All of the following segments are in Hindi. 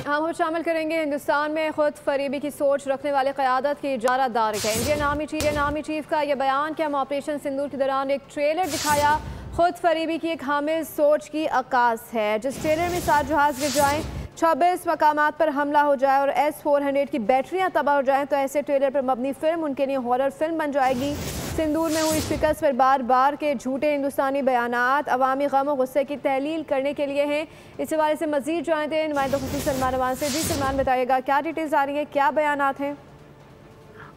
हम शामिल करेंगे हिंदुस्तान में खुद फरीबी की सोच रखने वाले क़यादत की इजारातदारी है। इंडियन आर्मी चीफ का यह बयान कि हम ऑपरेशन सिंदूर के दौरान एक ट्रेलर दिखाया खुद फरीबी की एक हामिल सोच की अक्कास है। जिस ट्रेलर में 7 जहाज गिर जाएं, 26 मकामात पर हमला हो जाए और S-400 की बैटरियां तबाह हो जाएं तो ऐसे ट्रेलर पर मबनी फिल्म उनके लिए हॉरर फिल्म बन जाएगी। सिंदूर में हुई शिकस्त पर बार बार के झूठे हिंदुस्तानी बयानात अवामी गम और गुस्से की तहलील करने के लिए हैं। इस हवाले से मजीद जानते हैं नुमाइंदा खुसूस सलमान अवान से। जी सलमान, बताइएगा क्या डिटेल्स आ रही है, क्या बयानात हैं?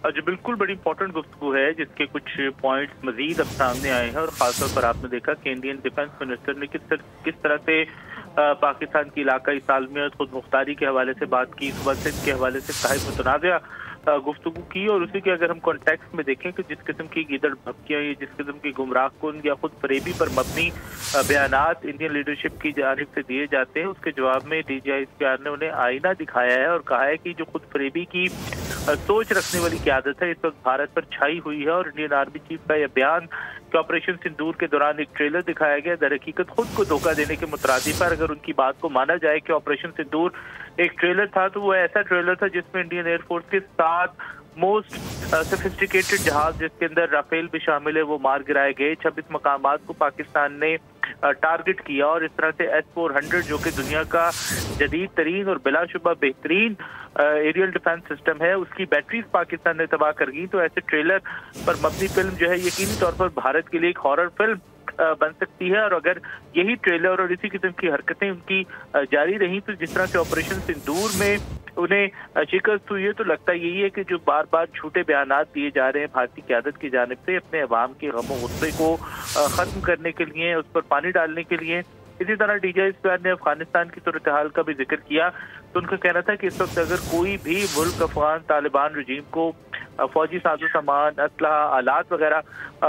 जो बिल्कुल बड़ी इंपॉर्टेंट गुफ्तगू है जिसके कुछ पॉइंट्स मजीद अब सामने आए हैं और खासतौर पर आपने देखा कि इंडियन डिफेंस मिनिस्टर ने किस तरह से पाकिस्तान की इलाकाई सालमियत खुद मुख्तारी के हवाले से बात की, सुबह सिंध के हवाले से साहिब मुतनाज़ा गुफ्तगू की। और उसी के अगर हम कॉन्टेक्स्ट में देखें कि जिस किस्म की गीदड़ भपकियाँ या जिस किस्म की गुमराह कुन या खुद फरेबी पर मबनी बयानात इंडियन लीडरशिप की जानिब से दिए जाते हैं, उसके जवाब में DGISPR ने उन्हें आईना दिखाया है और कहा है कि जो खुद फरेबी की सोच रखने वाली क़यादत है इस वक्त भारत पर छाई हुई है। और इंडियन आर्मी चीफ का यह बयान कि ऑपरेशन सिंदूर के दौरान एक ट्रेलर दिखाया गया, दर हकीकत खुद को धोखा देने के मुतरादिफ है। अगर उनकी बात को माना जाए कि ऑपरेशन सिंदूर एक ट्रेलर था तो वो ऐसा ट्रेलर था जिसमें इंडियन एयरफोर्स के 7 मोस्ट सोफिस्टिकेटेड जहाज, जिसके अंदर राफेल भी शामिल है, वो मार गिराए गए। 26 मकामात को पाकिस्तान ने टारगेट किया और इस तरह से S-400 जो कि दुनिया का जदीद तरीन और बिलाशुबा बेहतरीन एरियल डिफेंस सिस्टम है, उसकी बैटरीज पाकिस्तान ने तबाह कर दी। तो ऐसे ट्रेलर पर मबनी फिल्म जो है यकीनी तौर पर भारत के लिए एक हॉरर फिल्म बन सकती है। और अगर यही ट्रेलर और इसी किस्म की हरकतें उनकी जारी रही तो जिस तरह से ऑपरेशन सिंदूर में उन्हें शिकस्त हुई है, तो लगता यही है कि जो बार बार झूठे बयानात दिए जा रहे हैं भारतीय क़यादत की जानिब से अपने अवाम के गम गुस्से को ख़त्म करने के लिए, उस पर पानी डालने के लिए। इसी तरह DGISPR ने अफगानिस्तान की सूरत हाल का भी जिक्र किया तो उनका कहना था कि इस वक्त अगर कोई भी मुल्क अफगान तालिबान रजीम को फौजी साजो सामान, असलहा, आलात वगैरह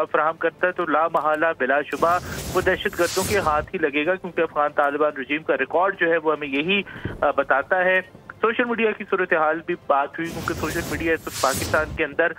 फराहम करता है तो लामहला बिलाशुबा वो दहशत गर्दों के हाथ ही लगेगा, क्योंकि अफगान तालिबान रजीम का रिकॉर्ड जो है वो हमें यही बताता है। सोशल मीडिया की सूरत हाल भी बात हुई, क्योंकि सोशल मीडिया इस वक्त पाकिस्तान के अंदर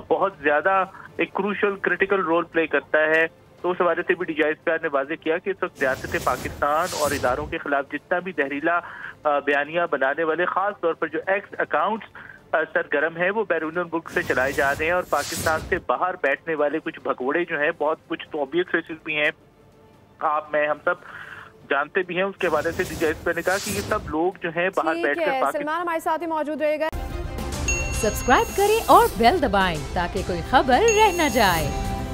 बहुत ज़्यादा एक क्रूशल क्रिटिकल रोल प्ले करता है। तो उस हवाले से भी DGISPR ने वाज़ेह किया कि इस वक्त रियासत पाकिस्तान और इदारों के खिलाफ जितना भी जहरीला बयानियाँ बनाने वाले ख़ास तौर पर जो एक्स अकाउंट्स सरगर्म है वो बैरून मुल्क से चलाए जा रहे हैं और पाकिस्तान से बाहर बैठने वाले कुछ भगोड़े जो हैं, बहुत कुछ तो ऑब्वियस फेसेस भी हैं, आप मैं हम सब जानते भी हैं। उसके हवाले से DGISPR ने कहा कि ये सब लोग जो हैं बाहर बैठकर सलमान हमारे साथ ही मौजूद रहेगा। सब्सक्राइब करें और बेल दबाएं ताकि कोई खबर रह न जाए।